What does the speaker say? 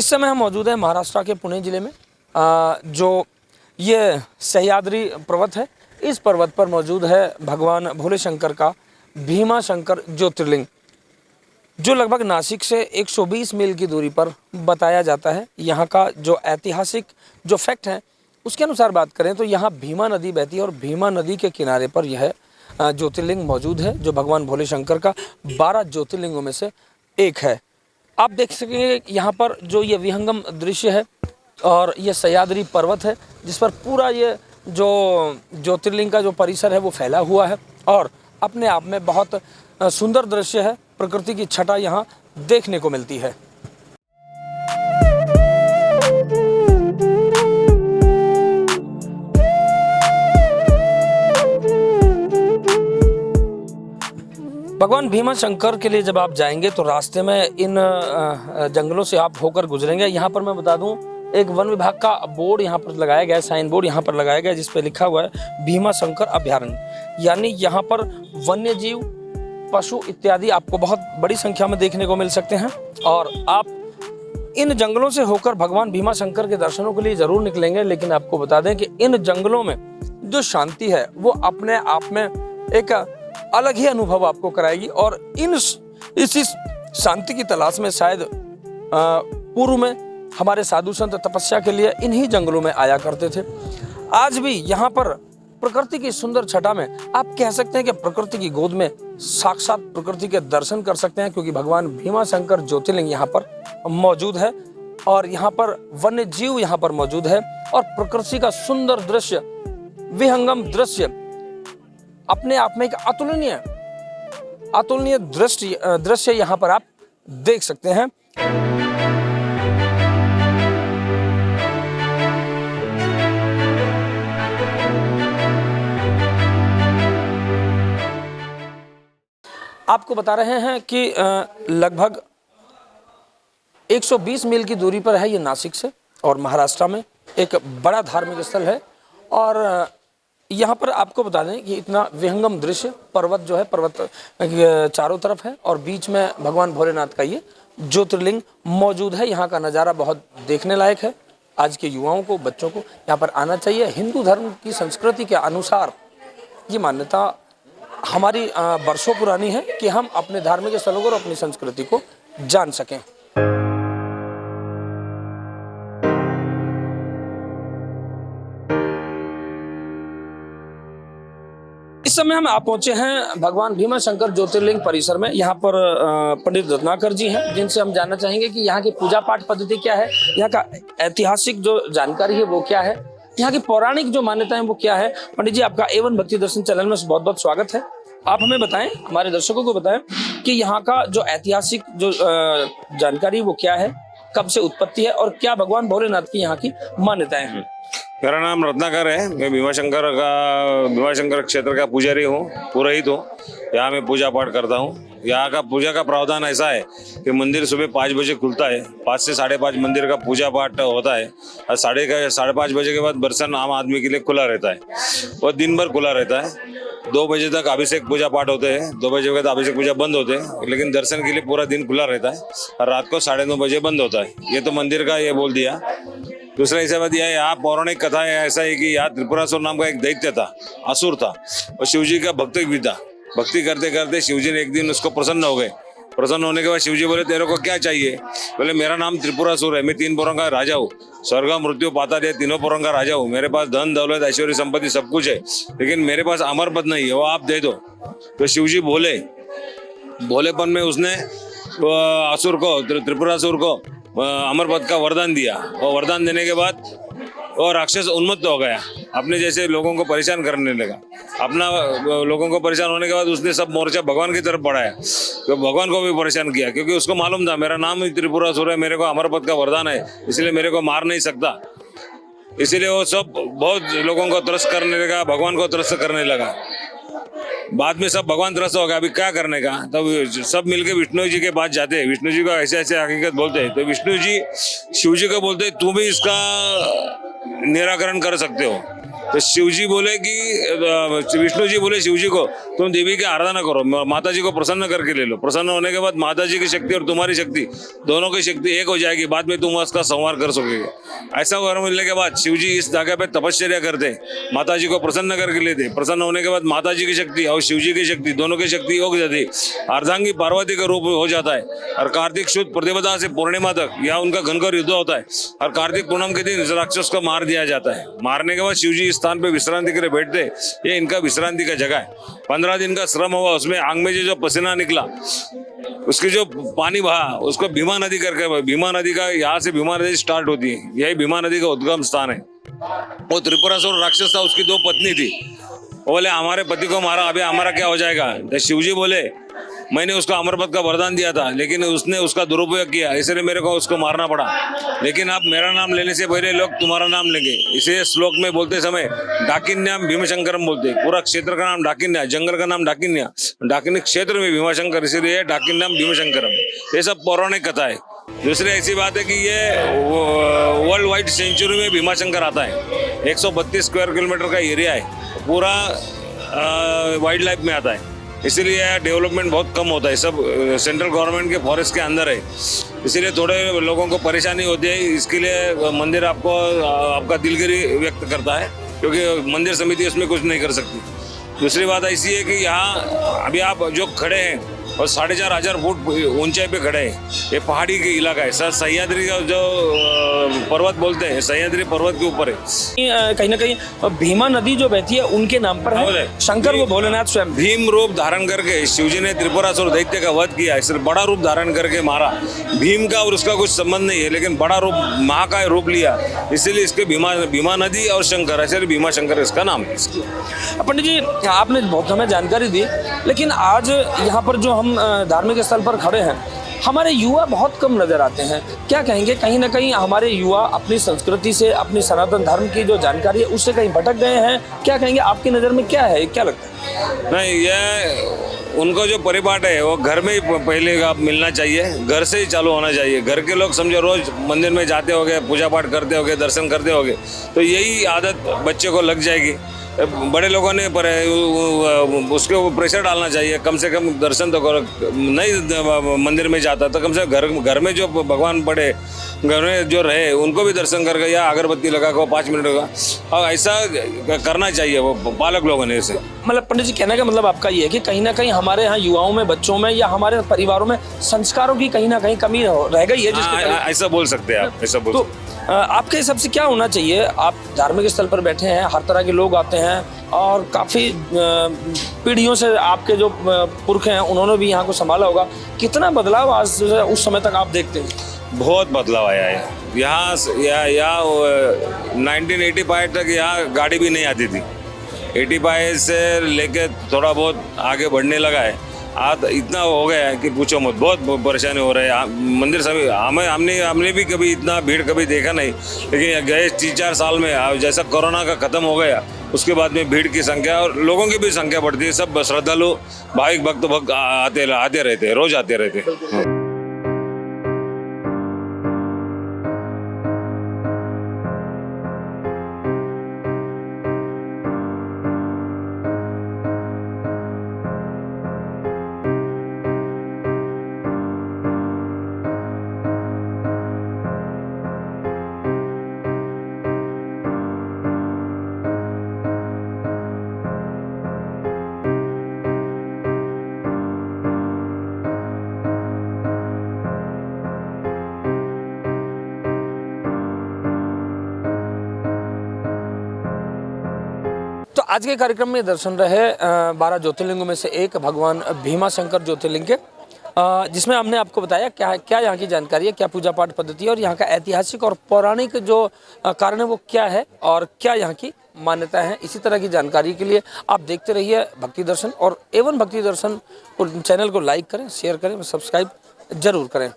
इस समय हम मौजूद हैं महाराष्ट्र के पुणे ज़िले में। जो ये सह्याद्री पर्वत है, इस पर्वत पर मौजूद है भगवान भोले शंकर का भीमा शंकर ज्योतिर्लिंग, जो लगभग नासिक से 120 मील की दूरी पर बताया जाता है। यहाँ का जो ऐतिहासिक जो फैक्ट है उसके अनुसार बात करें तो यहाँ भीमा नदी बहती है और भीमा नदी के किनारे पर यह ज्योतिर्लिंग मौजूद है, जो भगवान भोले शंकर का 12 ज्योतिर्लिंगों में से एक है। आप देख सकेंगे यहाँ पर जो ये विहंगम दृश्य है और ये सह्याद्री पर्वत है, जिस पर पूरा ये जो ज्योतिर्लिंग का जो परिसर है वो फैला हुआ है और अपने आप में बहुत सुंदर दृश्य है। प्रकृति की छटा यहाँ देखने को मिलती है। भगवान भीमा शंकर के लिए जब आप जाएंगे तो रास्ते में इन जंगलों से आप होकर गुजरेंगे। यहाँ पर मैं बता दूं, एक वन विभाग का बोर्ड यहाँ पर लगाया गया है, साइन बोर्ड यहाँ पर लगाया गया है, जिस पे लिखा हुआ है भीमा शंकर अभयारण्य। यानी यहाँ पर वन्य जीव, पशु इत्यादि आपको बहुत बड़ी संख्या में देखने को मिल सकते हैं और आप इन जंगलों से होकर भगवान भीमा शंकर के दर्शनों के लिए जरूर निकलेंगे। लेकिन आपको बता दें कि इन जंगलों में जो शांति है वो अपने आप में एक अलग ही अनुभव आपको कराएगी और इसी शांति की तलाश में शायद पूर्व में हमारे साधु संत तपस्या के लिए इन्हीं जंगलों में आया करते थे। आज भी यहाँ पर प्रकृति की सुंदर छटा में आप कह सकते हैं कि प्रकृति की गोद में साक्षात प्रकृति के दर्शन कर सकते हैं, क्योंकि भगवान भीमा शंकर ज्योतिर्लिंग यहाँ पर मौजूद है और यहाँ पर वन्य जीव यहाँ पर मौजूद है और प्रकृति का सुंदर दृश्य, विहंगम दृश्य अपने आप में एक अतुलनीय दृश्य यहाँ पर आप देख सकते हैं। आपको बता रहे हैं कि लगभग 120 मील की दूरी पर है ये नासिक से और महाराष्ट्र में एक बड़ा धार्मिक स्थल है। और यहाँ पर आपको बता दें कि इतना विहंगम दृश्य, पर्वत जो है, पर्वत चारों तरफ है और बीच में भगवान भोलेनाथ का ये ज्योतिर्लिंग मौजूद है। यहाँ का नज़ारा बहुत देखने लायक है। आज के युवाओं को, बच्चों को यहाँ पर आना चाहिए। हिंदू धर्म की संस्कृति के अनुसार ये मान्यता हमारी वर्षों पुरानी है कि हम अपने धार्मिक स्थलों को और अपनी संस्कृति को जान सकें। इस समय हम आप पहुंचे हैं भगवान भीमा शंकर ज्योतिर्लिंग परिसर में। यहाँ पर पंडित रत्नाकर जी हैं, जिनसे हम जानना चाहेंगे कि यहाँ की पूजा पाठ पद्धति क्या है, यहाँ का ऐतिहासिक जो जानकारी है वो क्या है, यहाँ की पौराणिक जो मान्यता है वो क्या है। पंडित जी, आपका A1 भक्ति दर्शन चैनल में बहुत बहुत स्वागत है। आप हमें बताएं, हमारे दर्शकों को बताएं कि यहाँ का जो ऐतिहासिक जो जानकारी वो क्या है, कब से उत्पत्ति है और क्या भगवान भोलेनाथ की यहाँ की मान्यताएं हैं। मेरा नाम रत्नाकर है। मैं भीमा शंकर क्षेत्र का पुजारी हूँ, पुरोहित हूँ। यहाँ मैं पूजा पाठ करता हूँ। यहाँ का पूजा का प्रावधान ऐसा है कि मंदिर सुबह 5 बजे खुलता है, 5 से 5:30 मंदिर का पूजा पाठ होता है और 5:30 बजे के बाद दर्शन आम आदमी के लिए खुला रहता है और दिन भर खुला रहता है। 2 बजे तक अभिषेक पूजा पाठ होते हैं, 2 बजे के बाद अभिषेक पूजा बंद होते हैं, लेकिन दर्शन के लिए पूरा दिन खुला रहता है और रात को 9:30 बजे बंद होता है। ये तो मंदिर का ये बोल दिया। दूसरा ऐसा बात यह है, यहाँ पौराणिक कथा है ऐसा है कि यहाँ त्रिपुरासुर नाम का एक दैत्य था, असुर था और शिवजी का भक्त भी था। भक्ति करते करते शिवजी ने एक दिन उसको प्रसन्न हो गए। प्रसन्न होने के बाद शिवजी बोले, तेरे को क्या चाहिए? बोले, मेरा नाम त्रिपुरासुर है, मैं 3 पुरों का राजा हूँ, स्वर्ग मृत्यु पाताल ये तीनों पुरों का राजा हूँ। मेरे पास धन दौलत ऐश्वर्य संपत्ति सब कुछ है, लेकिन मेरे पास अमर पद नहीं है, वो आप दे दो। तो शिवजी बोले, भोलेपन में उसने असुर को, त्रिपुरासुर को अमर पद का वरदान दिया और वरदान देने के बाद वो राक्षस उन्मत्त हो गया, अपने जैसे लोगों को परेशान करने लगा। अपना लोगों को परेशान होने के बाद उसने सब मोर्चा भगवान की तरफ बढ़ाया, तो भगवान को भी परेशान किया, क्योंकि उसको मालूम था मेरा नाम त्रिपुरासुर है, मेरे को अमर पद का वरदान है, इसलिए मेरे को मार नहीं सकता। इसीलिए वो सब बहुत लोगों को त्रस्त करने लगा, भगवान को त्रस्त करने लगा। बाद में सब भगवान त्रस्त हो गया, अभी क्या करने का। तब सब मिलके विष्णु जी के पास जाते हैं, विष्णु जी को ऐसे ऐसे हकीकत बोलते हैं, तो विष्णु जी शिव जी को बोलते हैं, तू भी इसका निराकरण कर सकते हो। तो शिव जी बोले कि विष्णु जी बोले शिव जी को तुम देवी की आराधना करो, माता जी को प्रसन्न करके ले लो। प्रसन्न होने के बाद माता जी की शक्ति और तुम्हारी शक्ति दोनों की शक्ति एक हो जाएगी, बाद में तुम उसका संहार कर सकोगे। ऐसा वर मिलने के बाद शिव जी इस जगह पे तपश्चर्या करते, माता जी को प्रसन्न करके लेते। प्रसन्न होने के बाद माता जी की शक्ति और शिव जी की शक्ति दोनों की शक्ति हो जाती, अर्धांगी पार्वती का रूप हो जाता है। और कार्तिक शुद्ध प्रतिपदा से पूर्णिमा तक यह उनका घनघोर युद्ध होता है और कार्तिक पूर्णिमा के दिन इस राक्षस को मार दिया जाता है। मारने के बाद शिव जी इस स्थान पे विश्रांति के लिए बैठते, ये इनका विश्रांति का जगह है। 15 दिन का श्रम हुआ, उसमें आंग में जो पसीना निकला, उसके जो पानी बहा, उसको भीमा नदी करके, भीमा नदी का यहाँ से भीमा नदी स्टार्ट होती है, यही भीमा नदी का उद्गम स्थान है। वो त्रिपुरासुर राक्षस था, उसकी 2 पत्नी थी। वो बोले हमारे पति को मारा, अभी हमारा क्या हो जाएगा। तो शिवजी बोले मैंने उसको अमरपद का वरदान दिया था, लेकिन उसने उसका दुरुपयोग किया, इसलिए मेरे को उसको मारना पड़ा। लेकिन आप मेरा नाम लेने से पहले लोग तुम्हारा नाम लेंगे। इसे श्लोक में बोलते समय डाकिन्याम भीमशंकरम बोलते। पूरा क्षेत्र का नाम डाकिन्या, जंगल का नाम डाकिन्या, डाकिन्य क्षेत्र में भीमाशंकर, इसीलिए डाकिन्याम भीमशंकरम। ये सब पौराणिक कथा है। दूसरी ऐसी बात है कि ये वर्ल्ड वाइड सेंचुरी में भीमाशंकर आता है। 132 स्क्वायर किलोमीटर का एरिया है, पूरा वाइल्ड लाइफ में आता है, इसीलिए डेवलपमेंट बहुत कम होता है। सब सेंट्रल गवर्नमेंट के फॉरेस्ट के अंदर है, इसीलिए थोड़े लोगों को परेशानी होती है। इसके लिए मंदिर आपको आपका दिलगिरी व्यक्त करता है, क्योंकि मंदिर समिति उसमें कुछ नहीं कर सकती। दूसरी बात ऐसी है कि यहाँ अभी आप जो खड़े हैं और 4500 फुट ऊंचाई पे खड़े हैं, ये पहाड़ी के इलाका है। सर सह्याद्री का जो पर्वत बोलते हैं, सह्याद्री पर्वत के ऊपर है। कहीं ना कहीं भीमा नदी जो बहती है उनके नाम पर है। शंकर वो भोलेनाथ स्वयं भीम रूप धारण करके शिवजी ने त्रिपुरासुर दैत्य का वध किया, सिर्फ बड़ा रूप धारण करके मारा। भीम का और उसका कुछ संबंध नहीं है, लेकिन बड़ा रूप महा का रूप लिया, इसीलिए इसके भीमा नदी और शंकर, ऐसे भीमा शंकर इसका नाम है। पंडित जी आपने बहुत हमें जानकारी दी, लेकिन आज यहाँ पर जो हम धार्मिक स्थल पर खड़े हैं, हमारे युवा बहुत कम नजर आते हैं। क्या कहेंगे, कहीं ना कहीं हमारे युवा अपनी संस्कृति से, अपनी सनातन धर्म की जो जानकारी है उससे कहीं भटक गए हैं? क्या कहेंगे, आपकी नज़र में क्या है, क्या लगता है? नहीं, ये उनको जो परिपाठ है वो घर में ही पहले आप मिलना चाहिए, घर से ही चालू होना चाहिए। घर के लोग समझो रोज मंदिर में जाते होंगे, पूजा पाठ करते होंगे, दर्शन करते होंगे, तो यही आदत बच्चे को लग जाएगी। बड़े लोगों ने उसके ऊपर प्रेशर डालना चाहिए, कम से कम दर्शन तो करो। नहीं मंदिर में जाता तो कम से कम घर में जो भगवान पड़े, घर में जो रहे, उनको भी दर्शन करके या अगरबत्ती लगा को 5 मिनट का, और ऐसा करना चाहिए वो बालक लोगों ने। इसे मतलब पंडित जी कहने का मतलब आपका ये है कि कहीं ना कहीं हमारे यहाँ युवाओं में, बच्चों में या हमारे परिवारों में संस्कारों की कहीं ना कहीं कमी रह गई है, ऐसा बोल सकते हैं आप, ऐसा बोल सकते हैं। आपके हिसाब से क्या होना चाहिए? आप धार्मिक स्थल पर बैठे हैं, हर तरह के लोग आते हैं और काफ़ी पीढ़ियों से आपके जो पुरख हैं उन्होंने भी यहाँ को संभाला होगा। कितना बदलाव आज उस समय तक आप देखते हैं? बहुत बदलाव आया है यहाँ। 1985 तक यहाँ गाड़ी भी नहीं आती थी। 85 से लेके थोड़ा बहुत आगे बढ़ने लगा है। आज इतना हो गया है कि पूछो मत, बहुत परेशानी हो रही है। मंदिर सभी हमने भी कभी इतना भीड़ कभी देखा नहीं, लेकिन गए 3-4 साल में जैसा कोरोना का खत्म हो गया, उसके बाद में भीड़ की संख्या और लोगों की भी संख्या बढ़ती है। सब श्रद्धालु भाविक भक्त आते रहते हैं, रोज आते रहते हैं। तो आज के कार्यक्रम में दर्शन रहे 12 ज्योतिर्लिंगों में से एक भगवान भीमाशंकर ज्योतिर्लिंग के, जिसमें हमने आपको बताया क्या यहाँ की जानकारी है, क्या पूजा पाठ पद्धति है और यहाँ का ऐतिहासिक और पौराणिक जो कारण है वो क्या है और क्या यहाँ की मान्यता है। इसी तरह की जानकारी के लिए आप देखते रहिए भक्ति दर्शन और A1 भक्ति दर्शन चैनल को लाइक करें, शेयर करें, सब्सक्राइब जरूर करें।